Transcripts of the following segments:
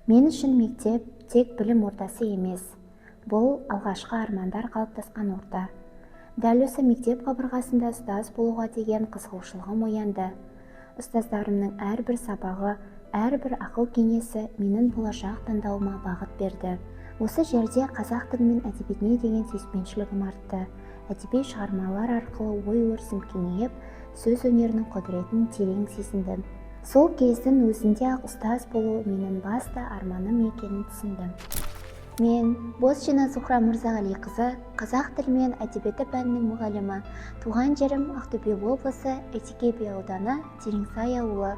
Мен үшін мектеп тек білім ордасы емес, бұл алғашқы армандар қалыптасқан орта. Дәл осы мектеп қабырғасында ұстаз болуға деген қызығушылығым оянды. Ұстаздарымның әрбір сабағы, әрбір ақыл-кеңесі менің болашақ таңдауыма бағыт берді. Осы жерде қазақ тілі мен әдебиетіне деген сүйіспеншілігім артты. Әдеби шығармалар арқылы ой-өрісім кеңейіп, сөз өнерінің құдіретін терең сезіндім. Сол кездің өзінде-ақ ұстаз болу менің басты арманым екенін түсіндім. Мен Босжина Зухра Мырзағалиқызы, қазақ тілі мен әдебиеті пәнінің мұғалімі. Туған жерім Ақтөбе облысы, Әйтеке би ауданы, Тереңсай ауылы.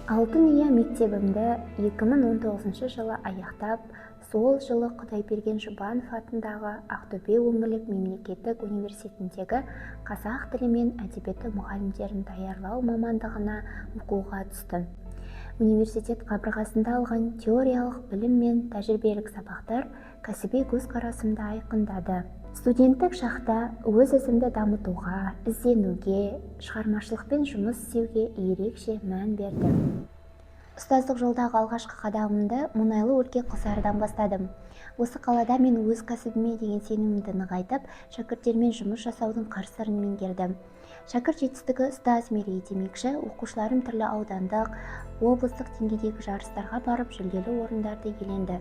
Алтын ұя мектебімді 2019 жылы аяқтап, сол жылы Құдайберген Жұбанов атындағы Ақтөбе өңірлік мемлекеттік университетіндегі қазақ тілі мен әдебиеті мұғалімдерін даярлау мамандығына оқуға түстім. Университет қабырғасында алған теориялық білім мен тәжірибелік сабақтар кәсіби көзқарасымды айқындады. Студенттік шақта өз-өзімді дамытуға, ізденуге, шығармашылықпен жұмыс істеуге ерекше мән бердім. Ұстаздық жолдағы алғашқы қадамымды мұнайлы өлке Құлсарыдан бастадым. Осы қалада мен өз кәсібіме деген сенімімді нығайтып, шәкірттермен жұмыс жасаудың қыр-сырын меңгердім. Шәкірт жетістігі ұстаз мерейі демекші, оқушыларым түрлі аудандық, облыстық деңгейдегі жарыстарға барып жүлделі орындарды иеленді.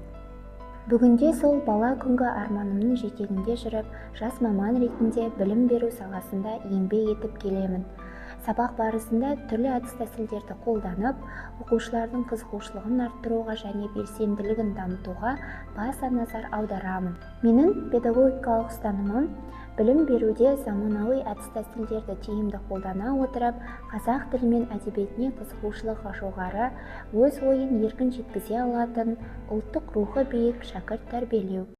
Бүгінде сол бала күнгі арманымның жетегінде жүріп, жас маман ретінде білім беру саласында еңбек етіп келемін. Сабақ барысында түрлі әдіс-тәсілдерді қолданып, оқушылардың қызығушылығын арттыруға және белсенділігін дамытуға баса назар аударамын. Менің педагогикалық ұстанымым білім беруде заманауи әдіс-тәсілдерді тиімді қолдана отырып, қазақ тілі мен әдебиетіне қызығушылығы жоғары, өз ойын еркін жеткізе алатын, ұлттық рухы биік шәкірт тәрбиелеу.